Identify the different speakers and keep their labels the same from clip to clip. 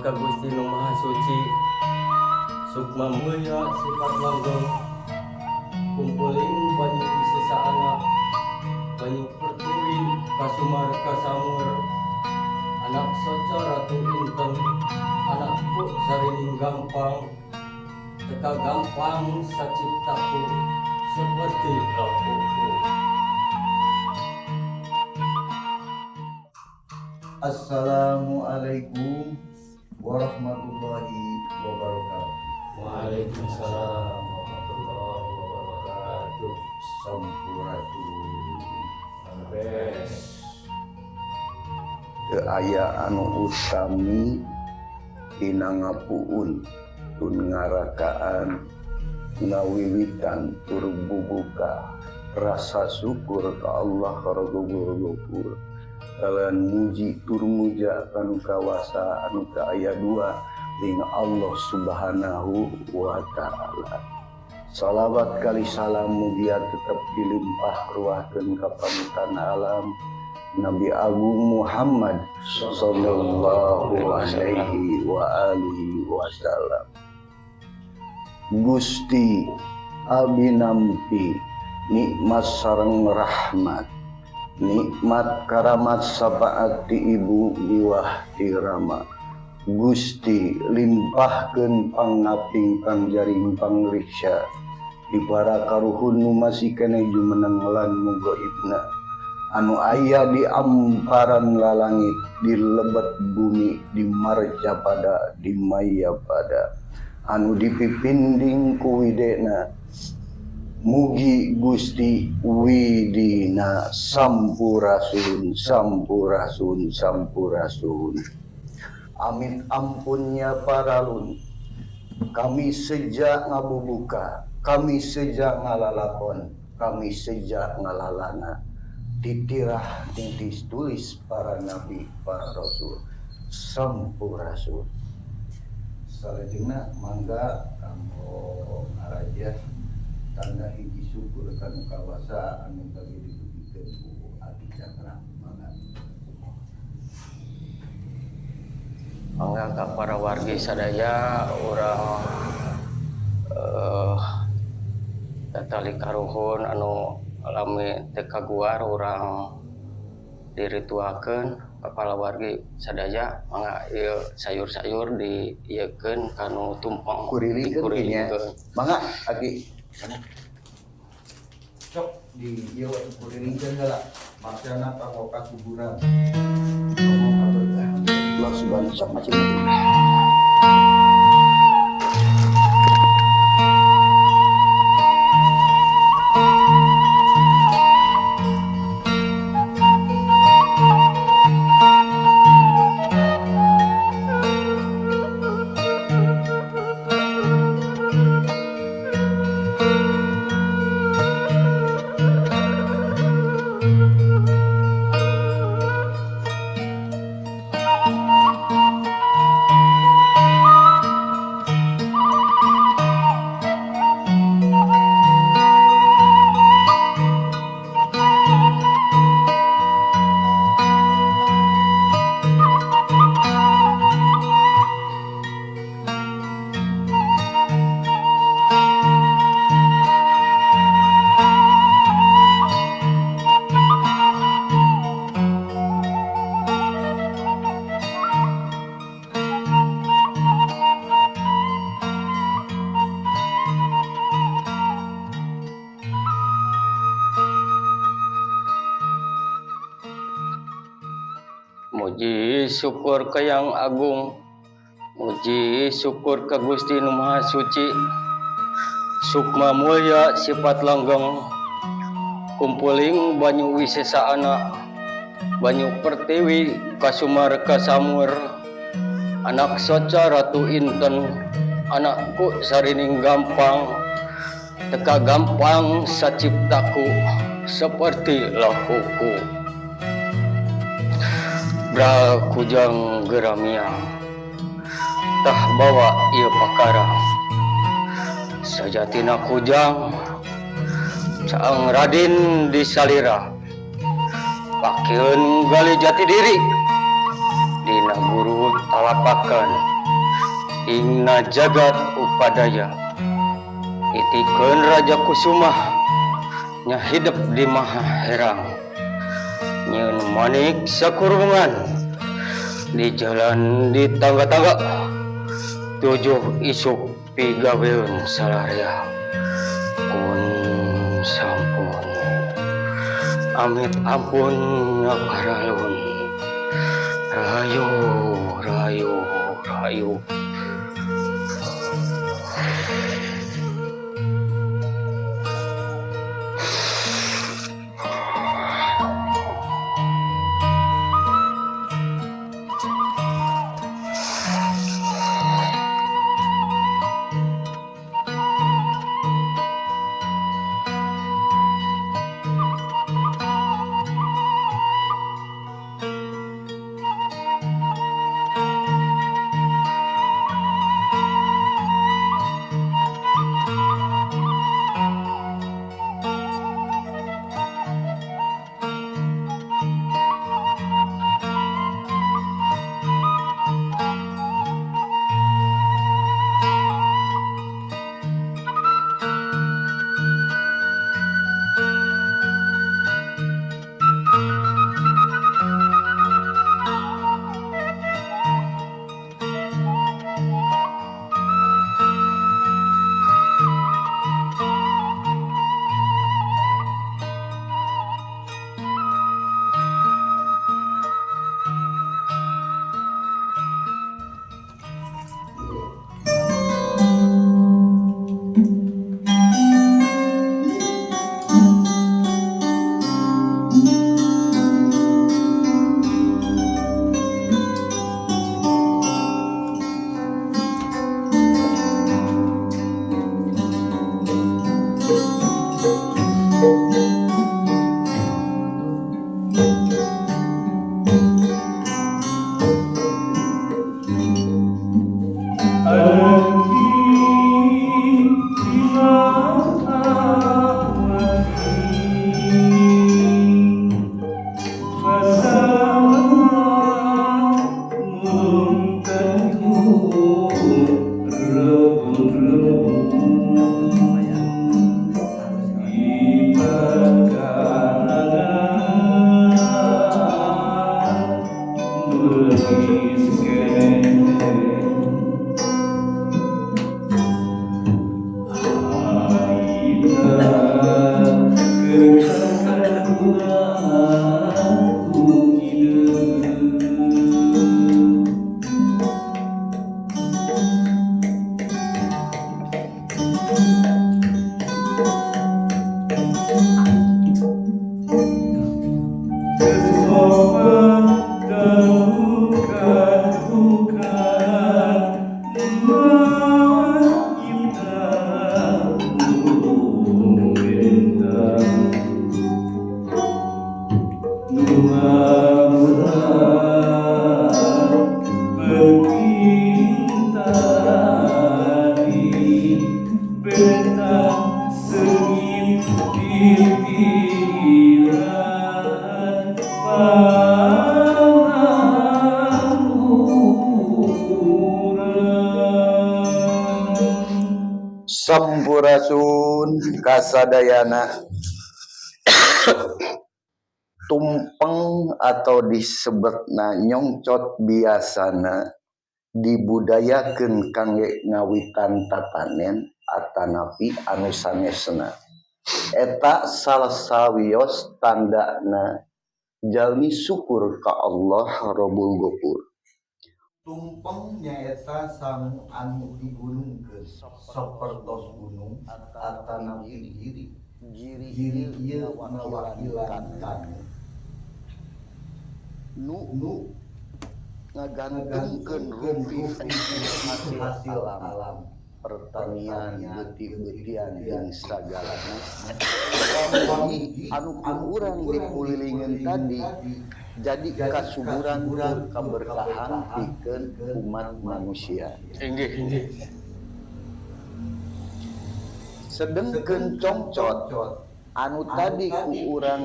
Speaker 1: ka Gusti Nu Maha Suci, sukma mulia sifat langgeng, kumpuling banyu bisa anak, banyu pertiwi kasumar kasamur, anak soca ratu inten, anakku sarining gampang, teka gampang saciptaku, seperti lakuku.
Speaker 2: Assalamualaikum warahmatullahi wabarakatuh.
Speaker 1: Waalaikumsalam warahmatullahi wabarakatuh.
Speaker 2: Sampurasun.
Speaker 1: Bes.
Speaker 2: Teu aya anu utami tina ngapuun tun ngarakaan ngawiwitan tur bubuka rasa syukur ka Allah Rabbul kalian muji tur muja kanu kawasa anu aya dua dina Allah Subhanahu wa ta'ala. Salawat kali salam mugia tetap dilimpah ruahkeun ka panutan alam Nabi Agung Muhammad sallallahu alaihi wa alihi wasallam. Gusti abi nampi nikmat sareng rahmat, nikmat karamat sapaat ti ibu liwah tirama. Gusti limpahkeun pangaping pangjaring pangriksa di para karuhun nu masih keneh jumeneng lan mugaibna anu aya di amparan lalangit, di lebet bumi, di marja pada, di maya pada, anu dipipinding ku widena. Mugi Gusti widina sampurasun, sampurasun, sampurasun. Amin ampunnya paralun. Kami sejak ngabubuka, kami sejak ngalalakon, kami sejak ngalalana. Titirah tintis tulis para nabi, para rasul, sampurasun. Salajengna mangga kanggo ngaraja tanda hiji syukur kanu kawasa anu bagi ditutikeun ku Adi Cakra.
Speaker 1: Mangga ka para wargi sadaya urang datali karuhun anu lami teu kaguar urang dirituakeun kepala wargi sadaya mangga ieu sayur-sayur dieukeun kanu tumpeng
Speaker 2: Kurilikeun nya. Mangga agi sana. Cok di ieu kurilikeun heula. Maksana kanggo kasuburan. Ngomong ka berkah. Allah subhanahu wa ta'ala.
Speaker 1: Muji syukur ke Yang Agung, muji syukur ke Gusti Nu Maha Suci, sukma mulia sifat langgeng, kumpuling banyu wisesa anak, banyu pertiwi kasumar kasamur, anak soca ratu inten, anakku sarining gampang, teka gampang saciptaku, seperti lakuku. Bra kujang geramiang, tah bawa ieu pakara. Sajatina kujang, caang Raden di salira. Pakeun gali jati diri, dina guru talapakan. Ingna jagat upadaya itikeun Raja Kusuma nya hidup di maha herang nyeun manik sakurungan di jalan di tangga-tangga tujuh isuk pigaweun salaria kun sampun amit ampun ngakaralun rahayu rahayu rahayu.
Speaker 2: Sampurasun kasadayana tumpeng atau disebutna nyongcot biasana dibudayakeun kangge ngawitan tatanen atanapi anu sanesna eta salsa wios tandana jalmi syukur ka Allah Rabbul Ghafur. Tumpeng nyaeta sangu anu digunungkeun sapertos gunung atanapi giri giri ieu ngawakilan kanu nu ngagantungkeun rupi hasil alam pertanian beuti-beutian jeung sagalana anu kurang dikulilingeun tadi jadi kasuburan keberkahan pikeun umat manusia.
Speaker 1: Inggih.
Speaker 2: Sedengkeun congcot anu tadi ku urang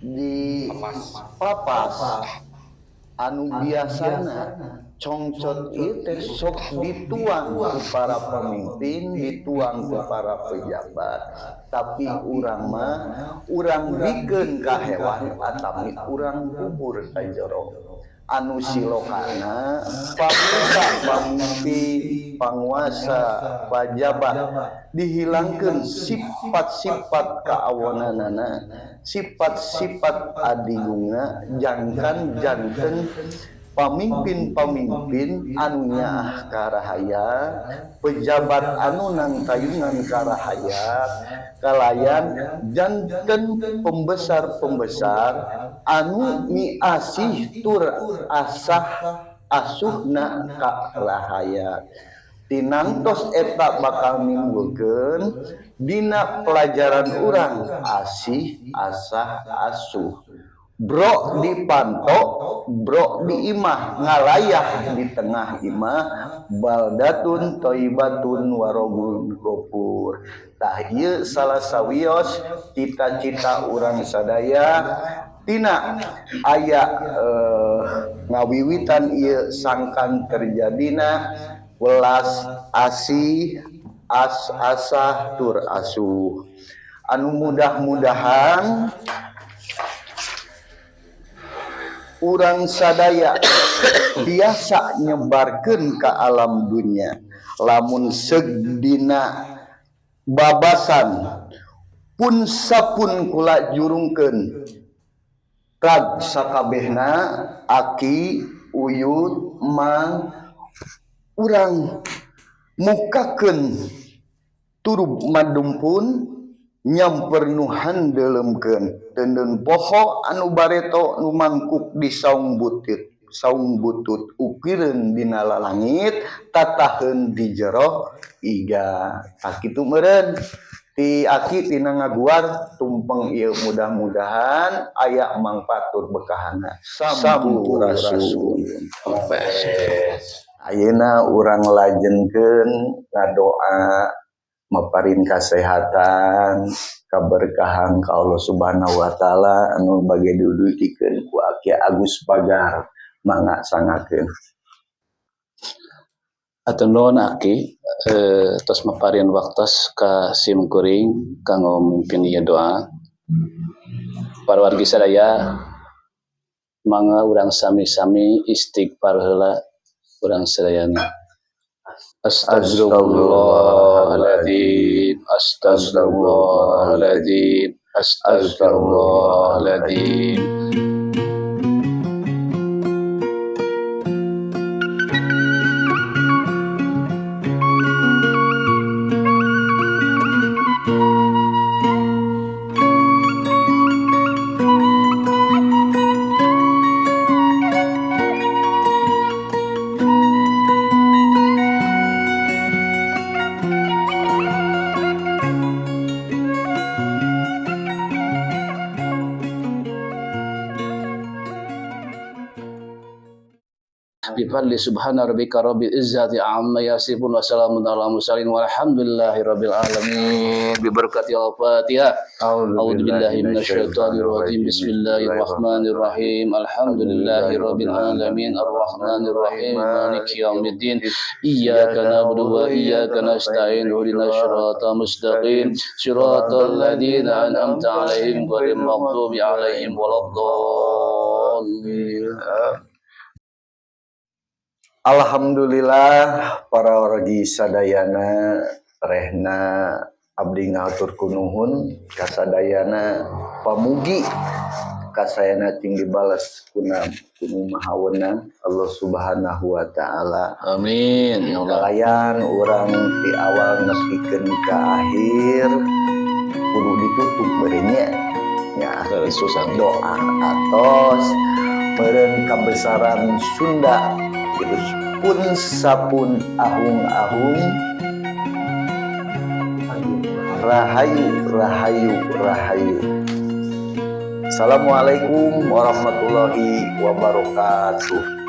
Speaker 2: di papas anu biasana congcot ieu teh sok dituang ku para pemimpin, dituang ku para pejabat. Tapi urang mah urang bikeun ka hewan atami urang kubur ka jero. Anu silokana pamuka, pamimpin, panguasa, pejabat dihilangkeun sifat-sifat kaawonanana, sifat-sifat adigunga, jangan pamimpin-pamimpin anu nyaah karahaya, pejabat anu nangtayungan karahaya, kalayan janten pembesar-pembesar anu miasih tur asah asuhna karahaya. Tinangtos eta bakal nimbulkeun dina pelajaran urang asih asah asuh. Bro dipanto, bro diimah, ngalayah di tengah imah, baldatun toibatun warobun gopur. Tah ieu salah sawios cita-cita urang sadaya tina aya ngawiwitan ieu sangkan terjadina welas asih asah tur asuh. Anu mudah-mudahan urang sadaya biasa nyebarkeun ka alam dunia, lamun segdina babasan pun sapun kula jurungkeun rag sakabehna aki uyut mang urang mukakeun turub madumpun nyamper nu handeuleukeun teundeun poho anu bareto nu mangkuk di saung butut ukireun dina lalangit tataheun di jero iga. Sakitu meureun ti aki tina ngaguar tumpeng ieu mudah-mudahan aya mangpatur bekahana sampurasun. Ayeuna urang lajenkeun ngadoa maparin kasehatan, kaberkahan ka Allah Subhanahu wa taala anu bage diudutikeun ku Aki Agus Pagar mangga sangakeun.
Speaker 3: Atur nuhun Aki, tos maparin waktos ka sim kuring kanggo mimpin ieu doa. Para wargi sadaya mangga urang sami-sami istighfar heula urang sadayana. Astagfirullahaladzim, astagfirullahaladzim, astagfirullahaladzim. Bifadli subhana rabbika rabbil izzati amma yasifun wa salamun ala mursalin walhamdulillahi rabbil alamin. Bi barakati al-Fatihah. A'udzu billahi minasyaitonir rajim. Bismillahirrahmanirrahim. Alhamdulillahi rabbil alamin arrahmanir rahim maliki yaumiddin. Iyyaka na'budu wa iyyaka nasta'in. Ihdinas siratal mustaqim. Siratal ladzina an'amta 'alaihim ghairil maghdubi 'alaihim waladdallin.
Speaker 2: Alhamdulillah para wargi sadayana rehna abdi ngaturkeun nuhun kasadayana pamugi kasayana ting dibales kuna mahaweunang Allah Subhanahu wa taala.
Speaker 3: Amin ya Allah.
Speaker 2: Kalayan urang di awal nepikeun ka akhir kudu ditutup beureun nya. Ya,
Speaker 3: susah
Speaker 2: doa atos meureun kabesaran Sunda terus pun sapun ahung-ahung rahayu rahayu rahayu. Assalamualaikum warahmatullahi wabarakatuh.